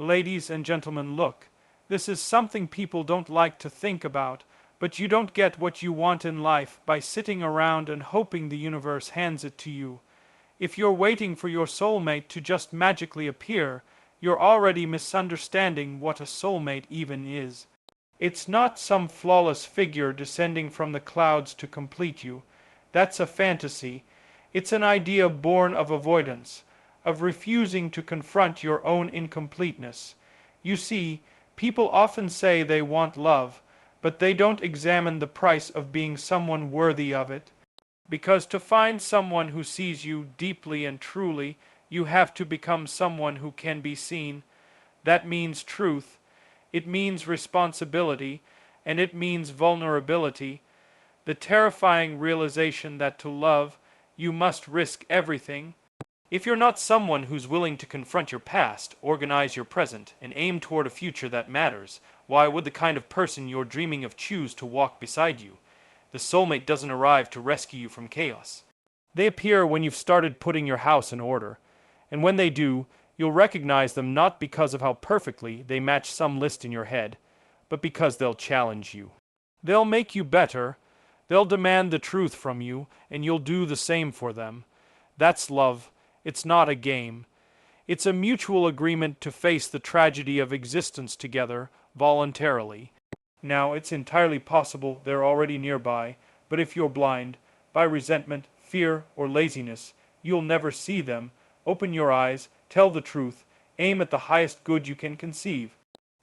Ladies and gentlemen, look. This is something people don't like to think about, but you don't get what you want in life by sitting around and hoping the universe hands it to you. If you're waiting for your soulmate to just magically appear, you're already misunderstanding what a soulmate even is. It's not some flawless figure descending from the clouds to complete you. That's a fantasy. It's an idea born of avoidance, of refusing to confront your own incompleteness. You see, people often say they want love, but they don't examine the price of being someone worthy of it. Because to find someone who sees you deeply and truly, you have to become someone who can be seen. That means truth. It means responsibility, and it means vulnerability. The terrifying realization that to love, you must risk everything. If you're not someone who's willing to confront your past, organize your present, and aim toward a future that matters, why would the kind of person you're dreaming of choose to walk beside you? The soulmate doesn't arrive to rescue you from chaos. They appear when you've started putting your house in order. And when they do, you'll recognize them not because of how perfectly they match some list in your head, but because they'll challenge you. They'll make you better. They'll demand the truth from you, and you'll do the same for them. That's love. It's not a game. It's a mutual agreement to face the tragedy of existence together, voluntarily. Now, it's entirely possible they're already nearby, but if you're blind, by resentment, fear, or laziness, you'll never see them. Open your eyes, tell the truth, aim at the highest good you can conceive,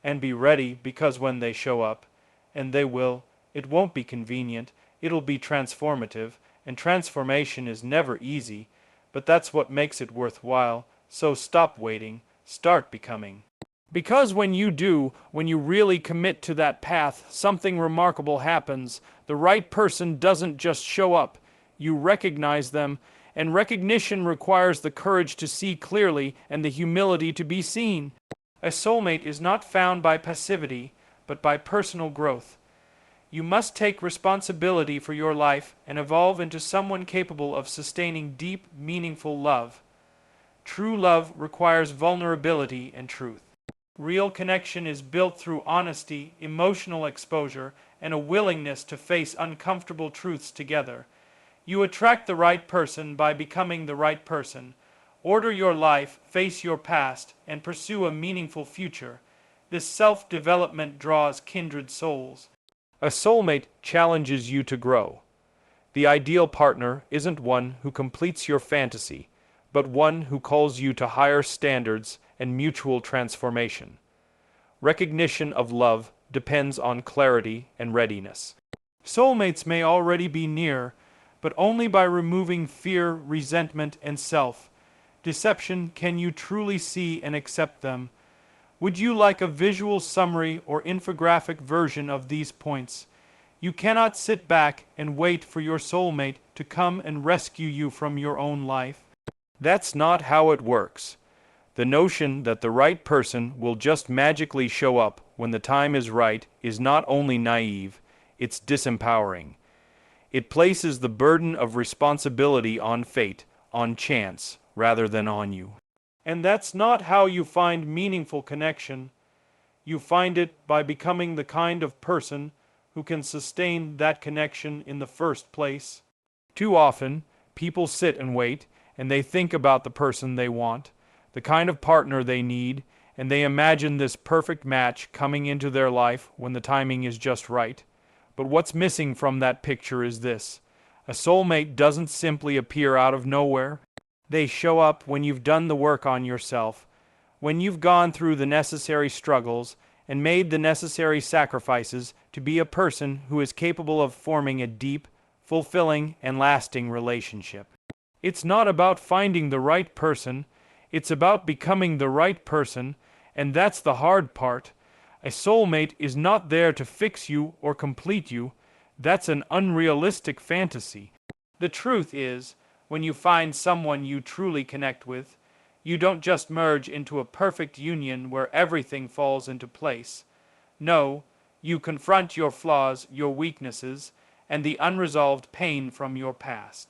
and be ready, because when they show up, and they will, it won't be convenient, it'll be transformative, and transformation is never easy, but that's what makes it worthwhile, so stop waiting, start becoming. Because when you do, when you really commit to that path, something remarkable happens. The right person doesn't just show up, you recognize them, and recognition requires the courage to see clearly and the humility to be seen. A soulmate is not found by passivity, but by personal growth. You must take responsibility for your life and evolve into someone capable of sustaining deep, meaningful love. True love requires vulnerability and truth. Real connection is built through honesty, emotional exposure, and a willingness to face uncomfortable truths together. You attract the right person by becoming the right person. Order your life, face your past, and pursue a meaningful future. This self-development draws kindred souls. A soulmate challenges you to grow. The ideal partner isn't one who completes your fantasy, but one who calls you to higher standards and mutual transformation. Recognition of love depends on clarity and readiness. Soulmates may already be near, but only by removing fear, resentment, and self-deception can you truly see and accept them. Would you like a visual summary or infographic version of these points? You cannot sit back and wait for your soulmate to come and rescue you from your own life. That's not how it works. The notion that the right person will just magically show up when the time is right is not only naive, it's disempowering. It places the burden of responsibility on fate, on chance, rather than on you. And that's not how you find meaningful connection. You find it by becoming the kind of person who can sustain that connection in the first place. Too often, people sit and wait, and they think about the person they want, the kind of partner they need, and they imagine this perfect match coming into their life when the timing is just right. But what's missing from that picture is this. A soulmate doesn't simply appear out of nowhere. They show up when you've done the work on yourself, when you've gone through the necessary struggles and made the necessary sacrifices to be a person who is capable of forming a deep, fulfilling, and lasting relationship. It's not about finding the right person, it's about becoming the right person, and that's the hard part. A soulmate is not there to fix you or complete you. That's an unrealistic fantasy. The truth is, when you find someone you truly connect with, you don't just merge into a perfect union where everything falls into place. No, you confront your flaws, your weaknesses, and the unresolved pain from your past.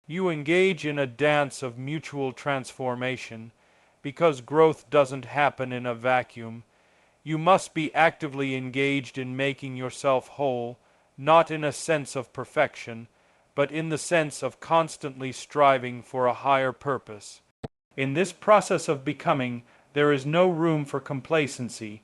You engage in a dance of mutual transformation. because growth doesn't happen in a vacuum. You must be actively engaged in making yourself whole, not in a sense of perfection, but in the sense of constantly striving for a higher purpose. In this process of becoming, there is no room for complacency.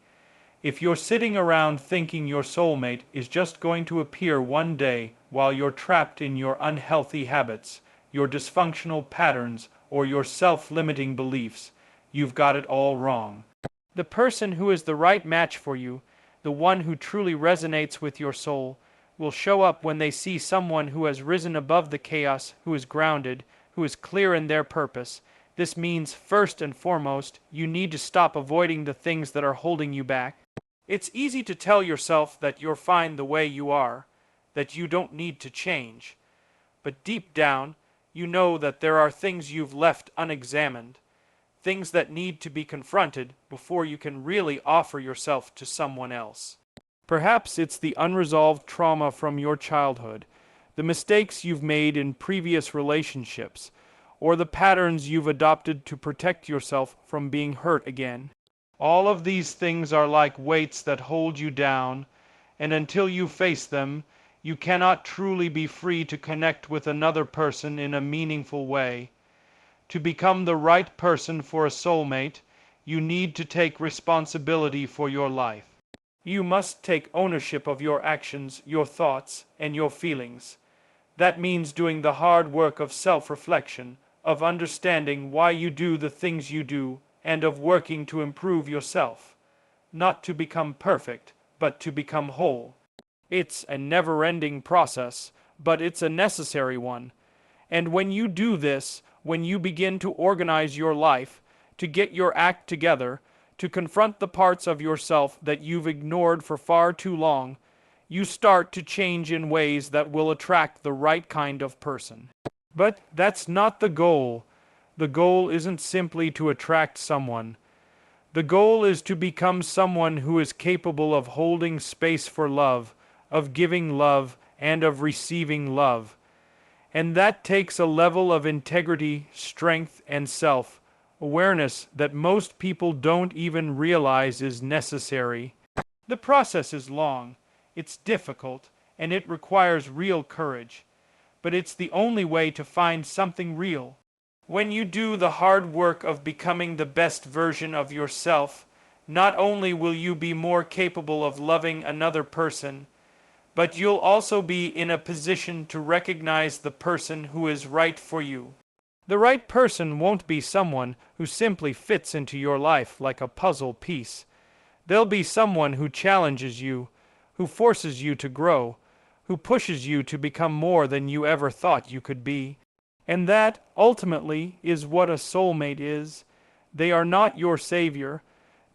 If you're sitting around thinking your soulmate is just going to appear one day while you're trapped in your unhealthy habits, your dysfunctional patterns, or your self-limiting beliefs, you've got it all wrong. The person who is the right match for you, the one who truly resonates with your soul, will show up when they see someone who has risen above the chaos, who is grounded, who is clear in their purpose. This means, first and foremost, you need to stop avoiding the things that are holding you back. It's easy to tell yourself that you're fine the way you are, that you don't need to change. But deep down, you know that there are things you've left unexamined, things that need to be confronted before you can really offer yourself to someone else. Perhaps it's the unresolved trauma from your childhood, the mistakes you've made in previous relationships, or the patterns you've adopted to protect yourself from being hurt again. All of these things are like weights that hold you down, and until you face them, you cannot truly be free to connect with another person in a meaningful way. To become the right person for a soulmate, you need to take responsibility for your life. You must take ownership of your actions, your thoughts, and your feelings. That means doing the hard work of self-reflection, of understanding why you do the things you do, and of working to improve yourself. Not to become perfect, but to become whole. It's a never-ending process, but it's a necessary one. And when you do this, when you begin to organize your life, to get your act together, to confront the parts of yourself that you've ignored for far too long, you start to change in ways that will attract the right kind of person. But that's not the goal. The goal isn't simply to attract someone. The goal is to become someone who is capable of holding space for love, of giving love, and of receiving love. And that takes a level of integrity, strength, and self-awareness that most people don't even realize is necessary. The process is long, it's difficult, and it requires real courage. But it's the only way to find something real. When you do the hard work of becoming the best version of yourself, not only will you be more capable of loving another person, but you'll also be in a position to recognize the person who is right for you. The right person won't be someone who simply fits into your life like a puzzle piece. They'll be someone who challenges you, who forces you to grow, who pushes you to become more than you ever thought you could be. And that, ultimately, is what a soulmate is. They are not your savior.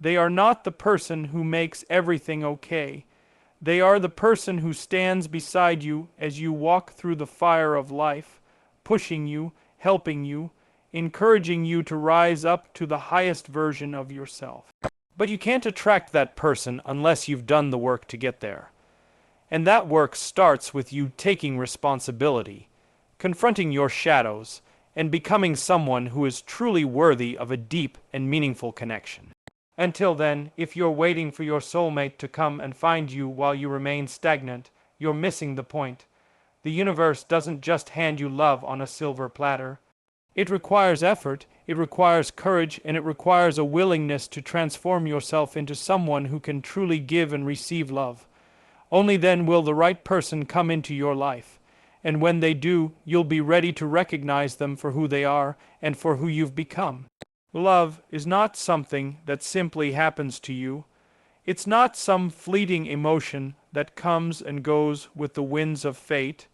They are not the person who makes everything okay. They are the person who stands beside you as you walk through the fire of life, pushing you, helping you, encouraging you to rise up to the highest version of yourself. But you can't attract that person unless you've done the work to get there. And that work starts with you taking responsibility, confronting your shadows, and becoming someone who is truly worthy of a deep and meaningful connection. Until then, if you're waiting for your soulmate to come and find you while you remain stagnant, you're missing the point. The universe doesn't just hand you love on a silver platter. It requires effort, it requires courage, and it requires a willingness to transform yourself into someone who can truly give and receive love. Only then will the right person come into your life. And when they do, you'll be ready to recognize them for who they are and for who you've become. Love is not something that simply happens to you. It's not some fleeting emotion that comes and goes with the winds of fate.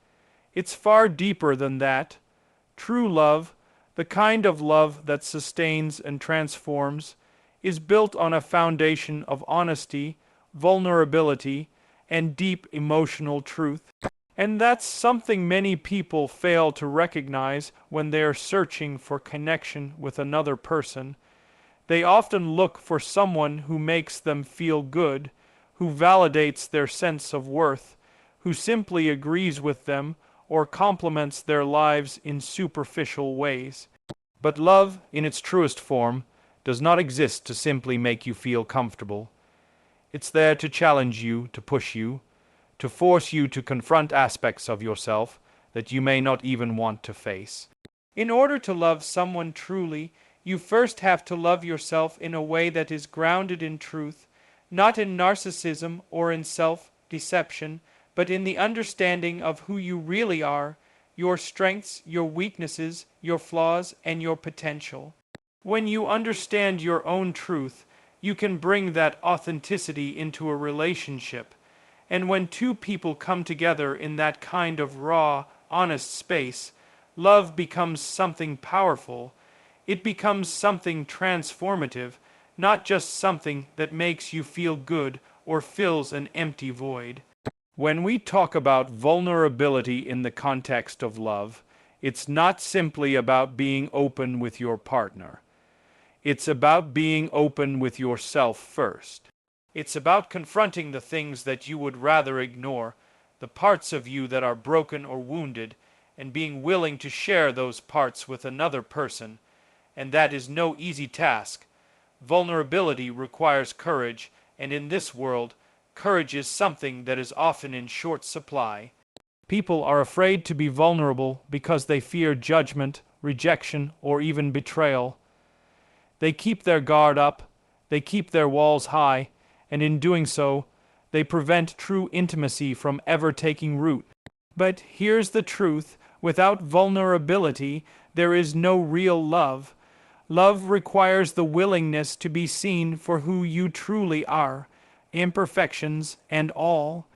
It's far deeper than that. True love, the kind of love that sustains and transforms, is built on a foundation of honesty, vulnerability, and deep emotional truth. And that's something many people fail to recognize when they're searching for connection with another person. They often look for someone who makes them feel good, who validates their sense of worth, who simply agrees with them or complements their lives in superficial ways. But love, in its truest form, does not exist to simply make you feel comfortable. It's there to challenge you, to push you, to force you to confront aspects of yourself that you may not even want to face. In order to love someone truly, you first have to love yourself in a way that is grounded in truth, not in narcissism or in self-deception, but in the understanding of who you really are, your strengths, your weaknesses, your flaws, and your potential. When you understand your own truth, you can bring that authenticity into a relationship. And when two people come together in that kind of raw, honest space, love becomes something powerful. It becomes something transformative, not just something that makes you feel good or fills an empty void. When we talk about vulnerability in the context of love, it's not simply about being open with your partner. It's about being open with yourself first. It's about confronting the things that you would rather ignore, the parts of you that are broken or wounded, and being willing to share those parts with another person. And that is no easy task. Vulnerability requires courage, and in this world, courage is something that is often in short supply. People are afraid to be vulnerable because they fear judgment, rejection, or even betrayal. They keep their guard up, they keep their walls high, and in doing so, they prevent true intimacy from ever taking root. But here's the truth: without vulnerability, there is no real love. Love requires the willingness to be seen for who you truly are, imperfections and all.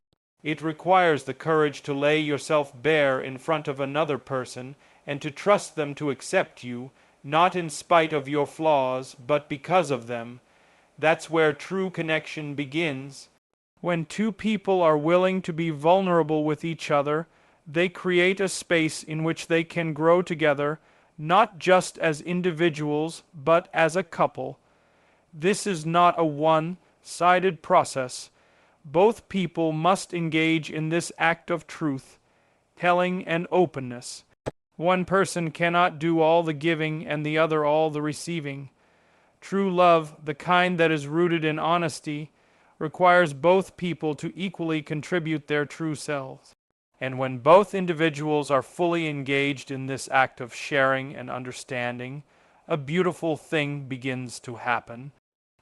It requires the courage to lay yourself bare in front of another person and to trust them to accept you, not in spite of your flaws, but because of them. That's where true connection begins. When two people are willing to be vulnerable with each other, they create a space in which they can grow together, not just as individuals, but as a couple. This is not a one-sided process. Both people must engage in this act of truth, telling, and openness. One person cannot do all the giving and the other all the receiving. True love, the kind that is rooted in honesty, requires both people to equally contribute their true selves. And when both individuals are fully engaged in this act of sharing and understanding, a beautiful thing begins to happen.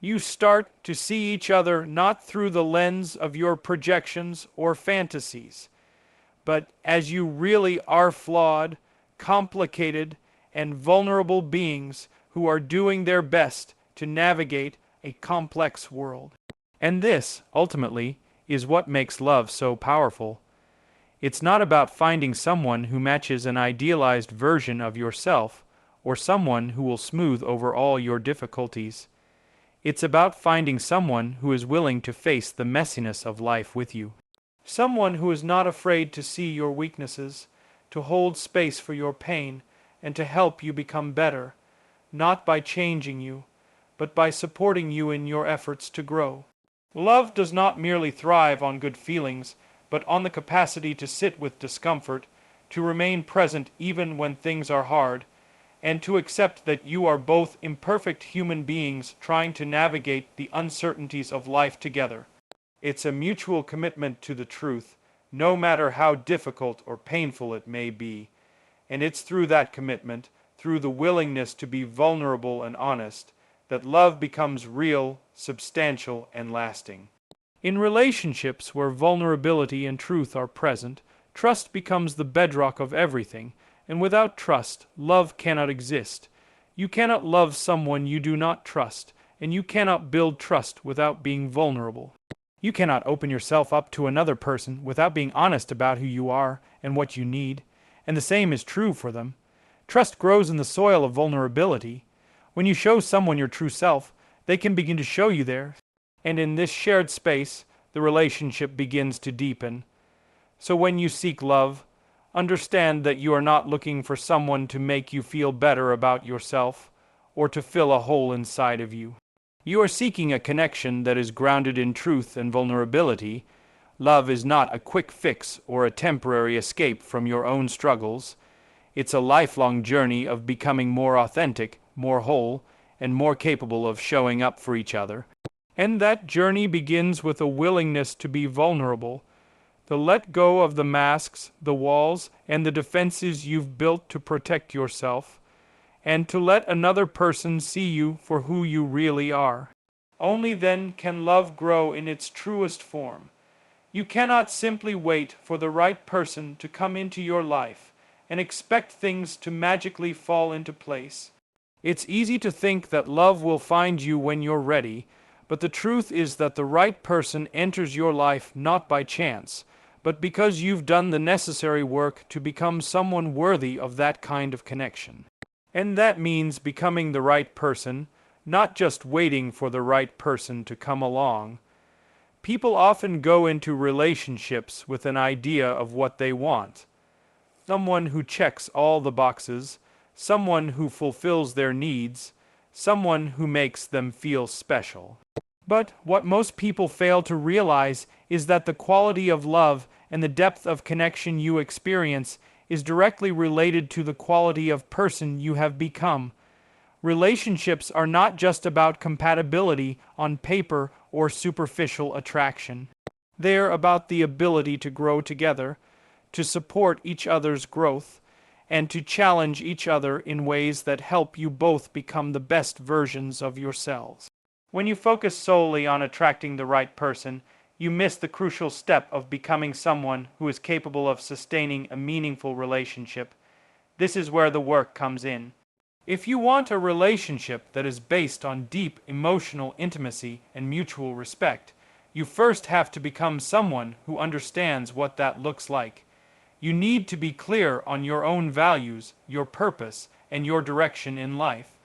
You start to see each other not through the lens of your projections or fantasies, but as you really are flawed, complicated, and vulnerable beings who are doing their best to navigate a complex world. And this, ultimately, is what makes love so powerful. It's not about finding someone who matches an idealized version of yourself or someone who will smooth over all your difficulties. It's about finding someone who is willing to face the messiness of life with you. Someone who is not afraid to see your weaknesses, to hold space for your pain, and to help you become better, not by changing you, but by supporting you in your efforts to grow. Love does not merely thrive on good feelings, but on the capacity to sit with discomfort, to remain present even when things are hard, and to accept that you are both imperfect human beings trying to navigate the uncertainties of life together. It's a mutual commitment to the truth, no matter how difficult or painful it may be. And it's through that commitment, through the willingness to be vulnerable and honest, that love becomes real, substantial, and lasting. In relationships where vulnerability and truth are present, trust becomes the bedrock of everything, and without trust, love cannot exist. You cannot love someone you do not trust, and you cannot build trust without being vulnerable. You cannot open yourself up to another person without being honest about who you are and what you need, and the same is true for them. Trust grows in the soil of vulnerability. When you show someone your true self, they can begin to show you theirs. And in this shared space, the relationship begins to deepen. So when you seek love, understand that you are not looking for someone to make you feel better about yourself or to fill a hole inside of you. You are seeking a connection that is grounded in truth and vulnerability. Love is not a quick fix or a temporary escape from your own struggles. It's a lifelong journey of becoming more authentic, more whole, and more capable of showing up for each other. And that journey begins with a willingness to be vulnerable, to let go of the masks, the walls, and the defenses you've built to protect yourself, and to let another person see you for who you really are. Only then can love grow in its truest form. You cannot simply wait for the right person to come into your life and expect things to magically fall into place. It's easy to think that love will find you when you're ready, but the truth is that the right person enters your life not by chance, but because you've done the necessary work to become someone worthy of that kind of connection. And that means becoming the right person, not just waiting for the right person to come along. People often go into relationships with an idea of what they want. Someone who checks all the boxes, someone who fulfills their needs, someone who makes them feel special. But what most people fail to realize is that the quality of love and the depth of connection you experience is directly related to the quality of person you have become. Relationships are not just about compatibility on paper or superficial attraction. They're about the ability to grow together, to support each other's growth, and to challenge each other in ways that help you both become the best versions of yourselves. When you focus solely on attracting the right person, you miss the crucial step of becoming someone who is capable of sustaining a meaningful relationship. This is where the work comes in. If you want a relationship that is based on deep emotional intimacy and mutual respect, you first have to become someone who understands what that looks like. You need to be clear on your own values, your purpose, and your direction in life.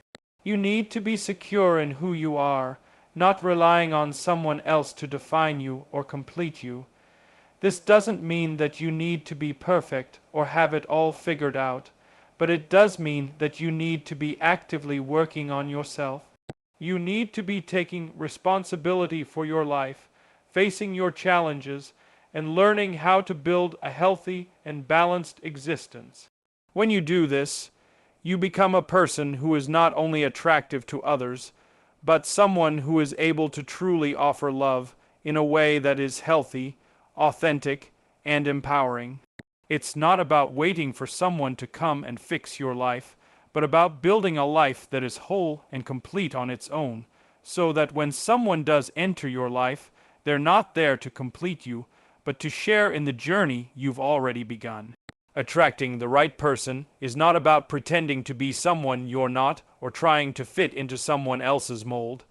You need to be secure in who you are, not relying on someone else to define you or complete you. This doesn't mean that you need to be perfect or have it all figured out, but it does mean that you need to be actively working on yourself. You need to be taking responsibility for your life, facing your challenges, and learning how to build a healthy and balanced existence. When you do this, you become a person who is not only attractive to others, but someone who is able to truly offer love in a way that is healthy, authentic, and empowering. It's not about waiting for someone to come and fix your life, but about building a life that is whole and complete on its own, so that when someone does enter your life, they're not there to complete you, but to share in the journey you've already begun. Attracting the right person is not about pretending to be someone you're not or trying to fit into someone else's mold.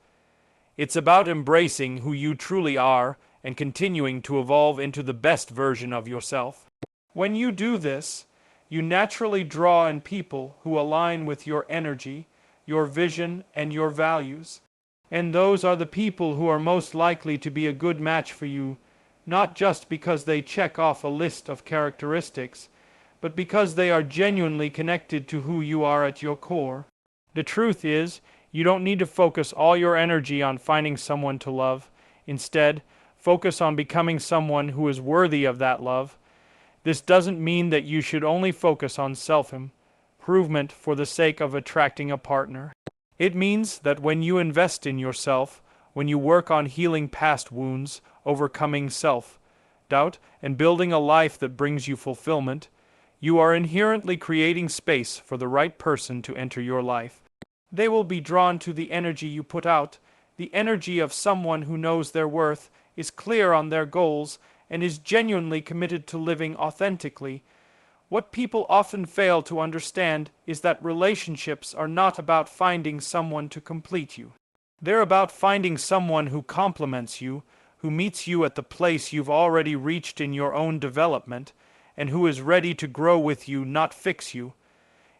It's about embracing who you truly are and continuing to evolve into the best version of yourself. When you do this, you naturally draw in people who align with your energy, your vision, and your values. And those are the people who are most likely to be a good match for you, not just because they check off a list of characteristics, but because they are genuinely connected to who you are at your core. The truth is, you don't need to focus all your energy on finding someone to love. Instead, focus on becoming someone who is worthy of that love. This doesn't mean that you should only focus on self-improvement for the sake of attracting a partner. It means that when you invest in yourself, when you work on healing past wounds, overcoming self-doubt, and building a life that brings you fulfillment, you are inherently creating space for the right person to enter your life. They will be drawn to the energy you put out, the energy of someone who knows their worth, is clear on their goals, and is genuinely committed to living authentically. What people often fail to understand is that relationships are not about finding someone to complete you. They're about finding someone who complements you, who meets you at the place you've already reached in your own development, and who is ready to grow with you, not fix you.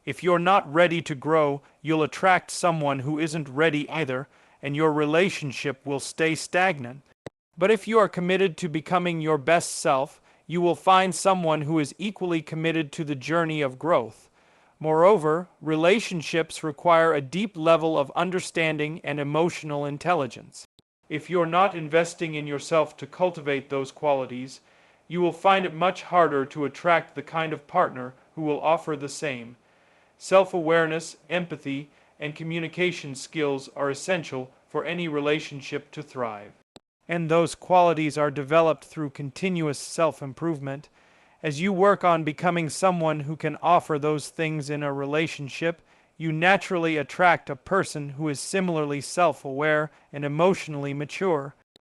If you're not ready to grow, you'll attract someone who isn't ready either, and your relationship will stay stagnant. But if you are committed to becoming your best self, you will find someone who is equally committed to the journey of growth. Moreover, relationships require a deep level of understanding and emotional intelligence. If you're not investing in yourself to cultivate those qualities, you will find it much harder to attract the kind of partner who will offer the same. Self-awareness, empathy, and communication skills are essential for any relationship to thrive. And those qualities are developed through continuous self-improvement. As you work on becoming someone who can offer those things in a relationship, you naturally attract a person who is similarly self-aware and emotionally mature.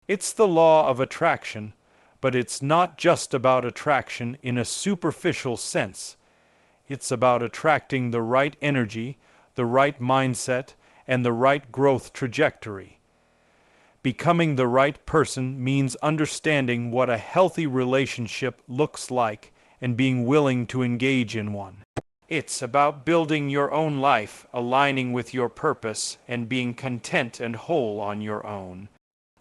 It's the law of attraction, but it's not just about attraction in a superficial sense. It's about attracting the right energy, the right mindset, and the right growth trajectory. Becoming the right person means understanding what a healthy relationship looks like and being willing to engage in one. It's about building your own life, aligning with your purpose, and being content and whole on your own.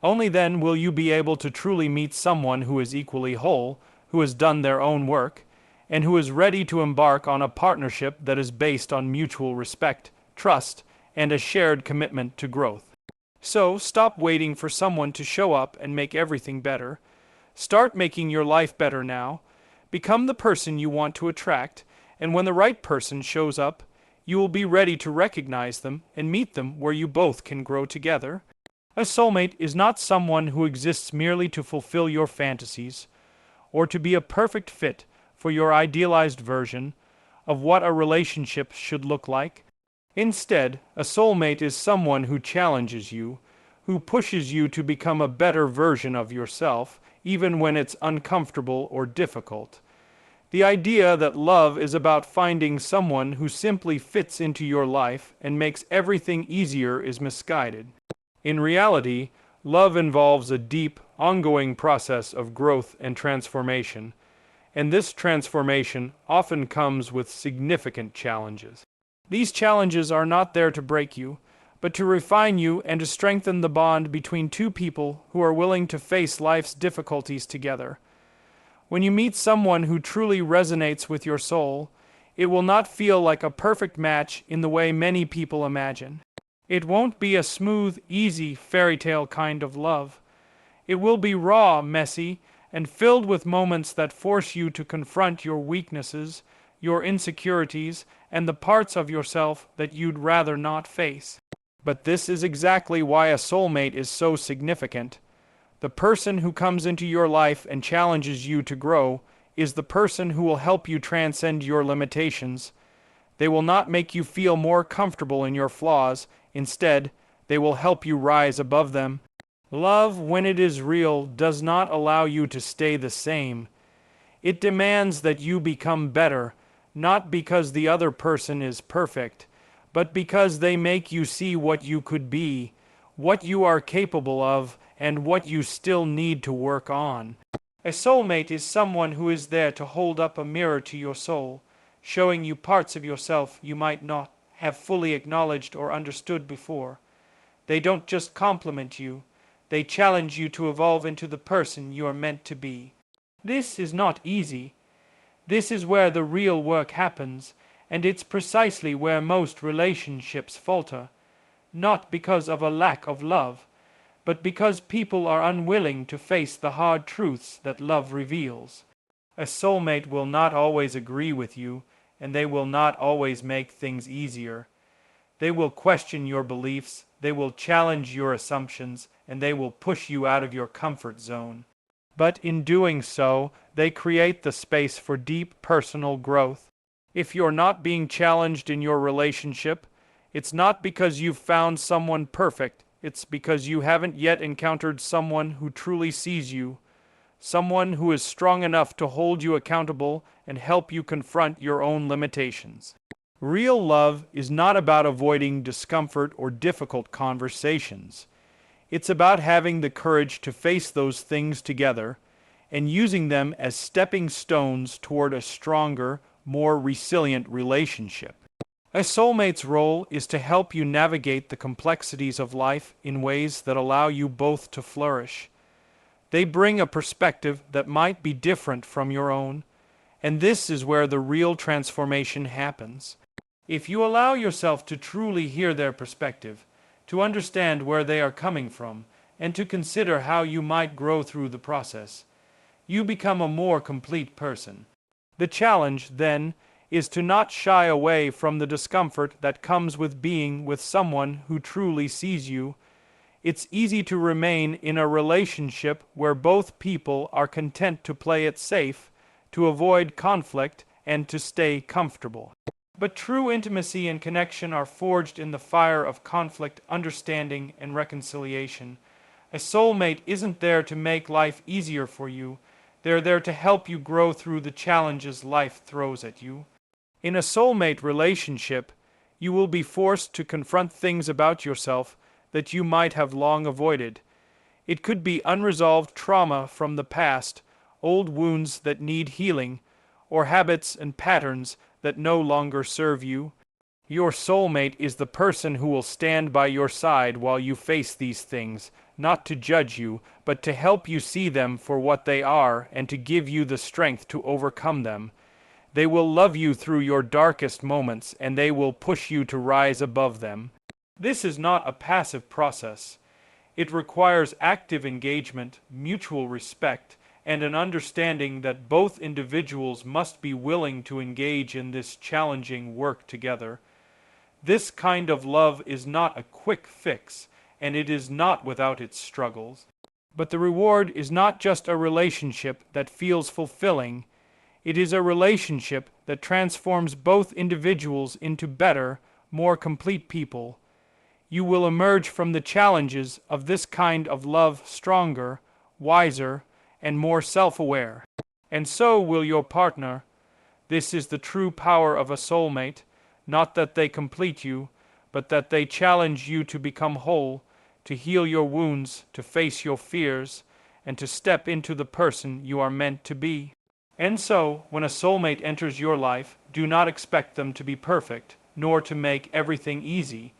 Only then will you be able to truly meet someone who is equally whole, who has done their own work, and who is ready to embark on a partnership that is based on mutual respect, trust, and a shared commitment to growth. So, stop waiting for someone to show up and make everything better. Start making your life better now. Become the person you want to attract, and when the right person shows up, you will be ready to recognize them and meet them where you both can grow together. A soulmate is not someone who exists merely to fulfill your fantasies, or to be a perfect fit for your idealized version of what a relationship should look like. Instead, a soulmate is someone who challenges you, who pushes you to become a better version of yourself, even when it's uncomfortable or difficult. The idea that love is about finding someone who simply fits into your life and makes everything easier is misguided. In reality, love involves a deep, ongoing process of growth and transformation, and this transformation often comes with significant challenges. These challenges are not there to break you, but to refine you and to strengthen the bond between two people who are willing to face life's difficulties together. When you meet someone who truly resonates with your soul, it will not feel like a perfect match in the way many people imagine. It won't be a smooth, easy, fairy tale kind of love. It will be raw, messy, and filled with moments that force you to confront your weaknesses, your insecurities, and the parts of yourself that you'd rather not face. But this is exactly why a soulmate is so significant. The person who comes into your life and challenges you to grow is the person who will help you transcend your limitations. They will not make you feel more comfortable in your flaws. Instead, they will help you rise above them. Love, when it is real, does not allow you to stay the same. It demands that you become better, not because the other person is perfect, but because they make you see what you could be, what you are capable of, and what you still need to work on. A soulmate is someone who is there to hold up a mirror to your soul, showing you parts of yourself you might not have fully acknowledged or understood before. They don't just compliment you, they challenge you to evolve into the person you are meant to be. This is not easy. This is where the real work happens, and it's precisely where most relationships falter, not because of a lack of love, but because people are unwilling to face the hard truths that love reveals. A soulmate will not always agree with you, and they will not always make things easier. They will question your beliefs, they will challenge your assumptions, and they will push you out of your comfort zone. But in doing so, they create the space for deep personal growth. If you're not being challenged in your relationship, it's not because you've found someone perfect, it's because you haven't yet encountered someone who truly sees you, someone who is strong enough to hold you accountable and help you confront your own limitations. Real love is not about avoiding discomfort or difficult conversations. It's about having the courage to face those things together and using them as stepping stones toward a stronger, more resilient relationship. A soulmate's role is to help you navigate the complexities of life in ways that allow you both to flourish. They bring a perspective that might be different from your own, and this is where the real transformation happens. If you allow yourself to truly hear their perspective, to understand where they are coming from, and to consider how you might grow through the process, you become a more complete person. The challenge, then, is to not shy away from the discomfort that comes with being with someone who truly sees you. It's easy to remain in a relationship where both people are content to play it safe, to avoid conflict, and to stay comfortable. But true intimacy and connection are forged in the fire of conflict, understanding, and reconciliation. A soulmate isn't there to make life easier for you. They're there to help you grow through the challenges life throws at you. In a soulmate relationship, you will be forced to confront things about yourself that you might have long avoided. It could be unresolved trauma from the past, old wounds that need healing, or habits and patterns that no longer serve you. Your soulmate is the person who will stand by your side while you face these things, not to judge you, but to help you see them for what they are and to give you the strength to overcome them. They will love you through your darkest moments, and they will push you to rise above them. This is not a passive process. It requires active engagement, mutual respect, and an understanding that both individuals must be willing to engage in this challenging work together. This kind of love is not a quick fix, and it is not without its struggles. But the reward is not just a relationship that feels fulfilling. It is a relationship that transforms both individuals into better, more complete people. You will emerge from the challenges of this kind of love stronger, wiser, and more self-aware. And so will your partner. This is the true power of a soulmate, not that they complete you, but that they challenge you to become whole, to heal your wounds, to face your fears, and to step into the person you are meant to be. And so, when a soulmate enters your life, do not expect them to be perfect, nor to make everything easy.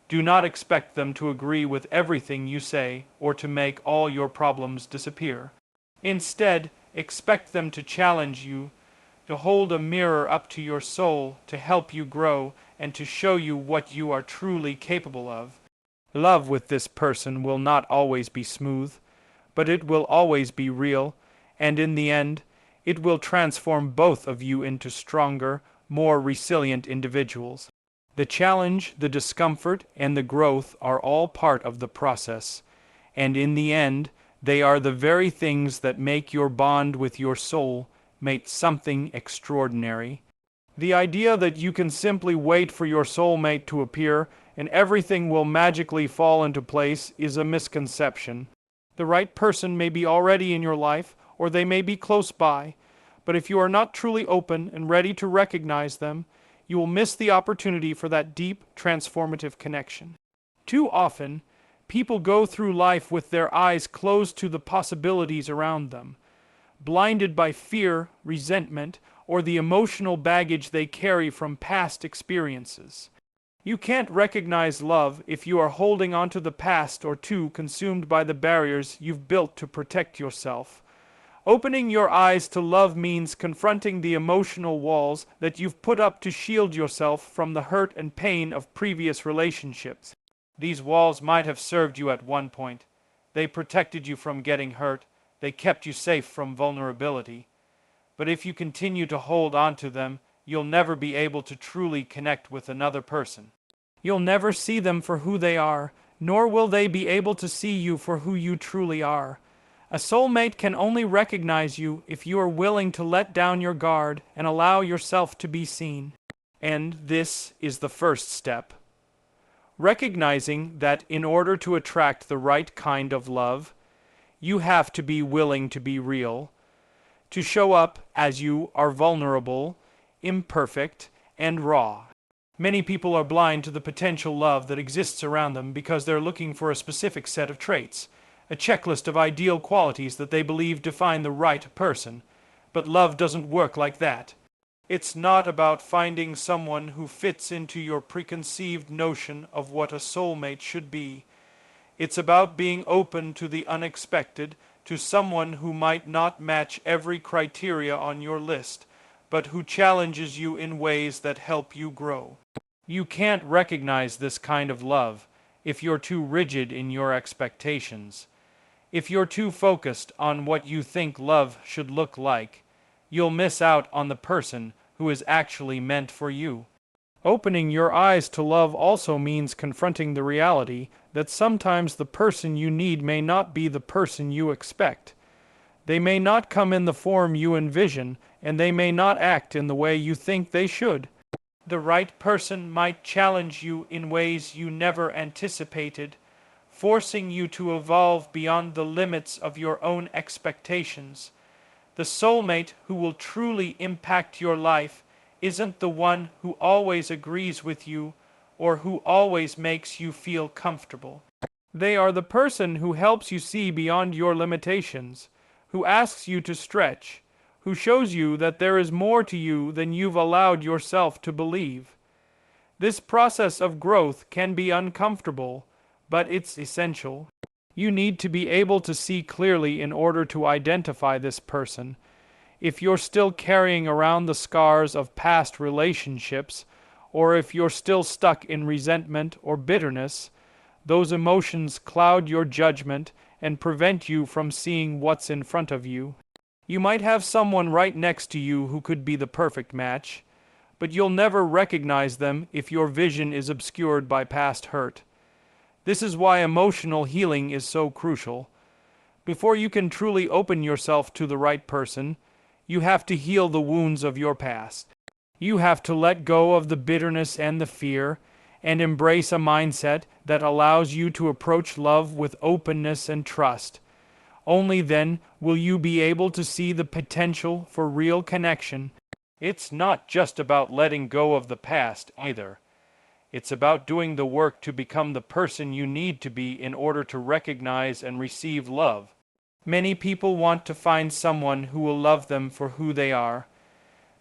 Do not expect them to agree with everything you say, or to make all your problems disappear. Instead, expect them to challenge you, to hold a mirror up to your soul, to help you grow, and to show you what you are truly capable of. Love with this person will not always be smooth, but it will always be real, and in the end, it will transform both of you into stronger, more resilient individuals. The challenge, the discomfort, and the growth are all part of the process, and in the end, they are the very things that make your bond with your soul mate something extraordinary. The idea that you can simply wait for your soulmate to appear and everything will magically fall into place is a misconception. The right person may be already in your life, or they may be close by, but if you are not truly open and ready to recognize them, you will miss the opportunity for that deep, transformative connection. Too often, people go through life with their eyes closed to the possibilities around them, blinded by fear, resentment, or the emotional baggage they carry from past experiences. You can't recognize love if you are holding onto the past or too consumed by the barriers you've built to protect yourself. Opening your eyes to love means confronting the emotional walls that you've put up to shield yourself from the hurt and pain of previous relationships. These walls might have served you at one point. They protected you from getting hurt. They kept you safe from vulnerability. But if you continue to hold on to them, you'll never be able to truly connect with another person. You'll never see them for who they are, nor will they be able to see you for who you truly are. A soulmate can only recognize you if you are willing to let down your guard and allow yourself to be seen. And this is the first step. Recognizing that in order to attract the right kind of love, you have to be willing to be real, to show up as you are vulnerable, imperfect, and raw. Many people are blind to the potential love that exists around them because they're looking for a specific set of traits, a checklist of ideal qualities that they believe define the right person. But love doesn't work like that. It's not about finding someone who fits into your preconceived notion of what a soulmate should be. It's about being open to the unexpected, to someone who might not match every criteria on your list, but who challenges you in ways that help you grow. You can't recognize this kind of love if you're too rigid in your expectations. If you're too focused on what you think love should look like, you'll miss out on the person who is actually meant for you. Opening your eyes to love also means confronting the reality that sometimes the person you need may not be the person you expect. They may not come in the form you envision, and they may not act in the way you think they should. The right person might challenge you in ways you never anticipated, forcing you to evolve beyond the limits of your own expectations. The soulmate who will truly impact your life isn't the one who always agrees with you or who always makes you feel comfortable. They are the person who helps you see beyond your limitations, who asks you to stretch, who shows you that there is more to you than you've allowed yourself to believe. This process of growth can be uncomfortable, but it's essential. You need to be able to see clearly in order to identify this person. If you're still carrying around the scars of past relationships, or if you're still stuck in resentment or bitterness, those emotions cloud your judgment and prevent you from seeing what's in front of you. You might have someone right next to you who could be the perfect match, but you'll never recognize them if your vision is obscured by past hurt. This is why emotional healing is so crucial. Before you can truly open yourself to the right person, you have to heal the wounds of your past. You have to let go of the bitterness and the fear, and embrace a mindset that allows you to approach love with openness and trust. Only then will you be able to see the potential for real connection. It's not just about letting go of the past either. It's about doing the work to become the person you need to be in order to recognize and receive love. Many people want to find someone who will love them for who they are,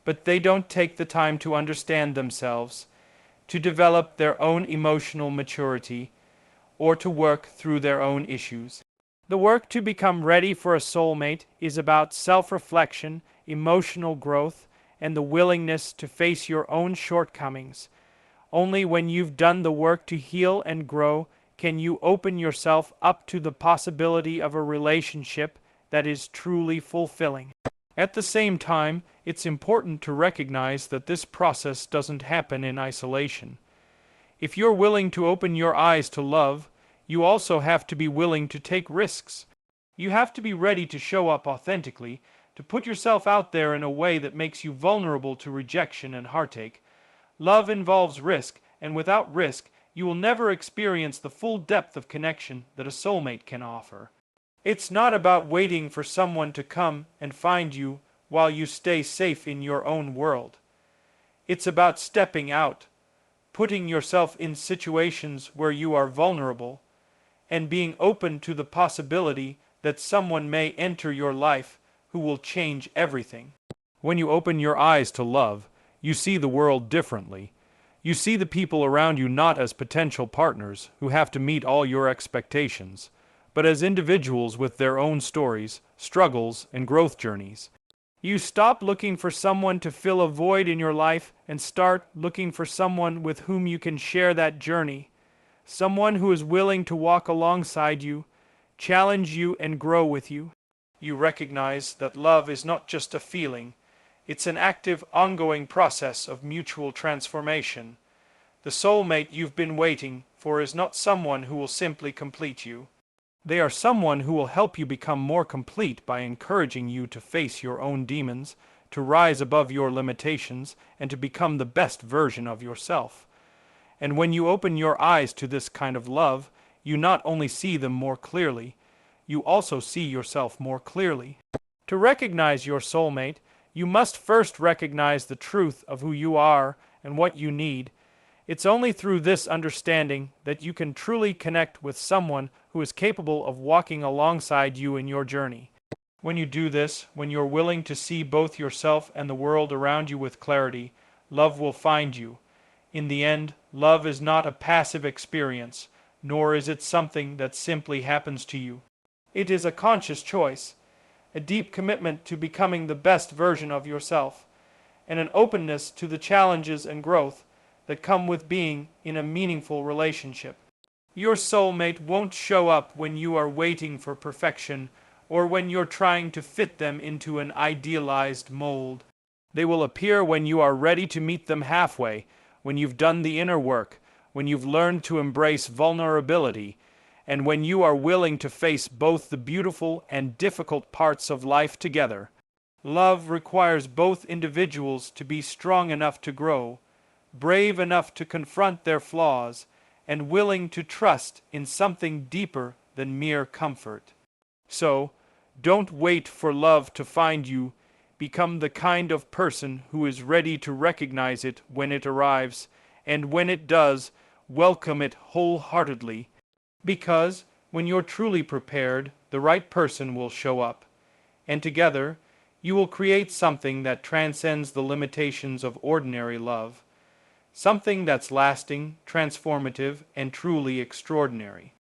but they don't take the time to understand themselves, to develop their own emotional maturity, or to work through their own issues. The work to become ready for a soulmate is about self-reflection, emotional growth, and the willingness to face your own shortcomings. Only when you've done the work to heal and grow can you open yourself up to the possibility of a relationship that is truly fulfilling. At the same time, it's important to recognize that this process doesn't happen in isolation. If you're willing to open your eyes to love, you also have to be willing to take risks. You have to be ready to show up authentically, to put yourself out there in a way that makes you vulnerable to rejection and heartache. Love involves risk, and without risk, you will never experience the full depth of connection that a soulmate can offer. It's not about waiting for someone to come and find you while you stay safe in your own world. It's about stepping out, putting yourself in situations where you are vulnerable, and being open to the possibility that someone may enter your life who will change everything. When you open your eyes to love, you see the world differently. You see the people around you not as potential partners who have to meet all your expectations, but as individuals with their own stories, struggles, and growth journeys. You stop looking for someone to fill a void in your life and start looking for someone with whom you can share that journey. Someone who is willing to walk alongside you, challenge you, and grow with you. You recognize that love is not just a feeling. It's an active, ongoing process of mutual transformation. The soulmate you've been waiting for is not someone who will simply complete you. They are someone who will help you become more complete by encouraging you to face your own demons, to rise above your limitations, and to become the best version of yourself. And when you open your eyes to this kind of love, you not only see them more clearly, you also see yourself more clearly. To recognize your soulmate, you must first recognize the truth of who you are and what you need. It's only through this understanding that you can truly connect with someone who is capable of walking alongside you in your journey. When you do this, when you're willing to see both yourself and the world around you with clarity, love will find you. In the end, love is not a passive experience, nor is it something that simply happens to you. It is a conscious choice, a deep commitment to becoming the best version of yourself, and an openness to the challenges and growth that come with being in a meaningful relationship. Your soulmate won't show up when you are waiting for perfection or when you're trying to fit them into an idealized mold. They will appear when you are ready to meet them halfway, when you've done the inner work, when you've learned to embrace vulnerability, and when you are willing to face both the beautiful and difficult parts of life together. Love requires both individuals to be strong enough to grow, brave enough to confront their flaws, and willing to trust in something deeper than mere comfort. So, don't wait for love to find you. Become the kind of person who is ready to recognize it when it arrives, and when it does, welcome it wholeheartedly. Because when you're truly prepared, the right person will show up, and together you will create something that transcends the limitations of ordinary love, something that's lasting, transformative, and truly extraordinary.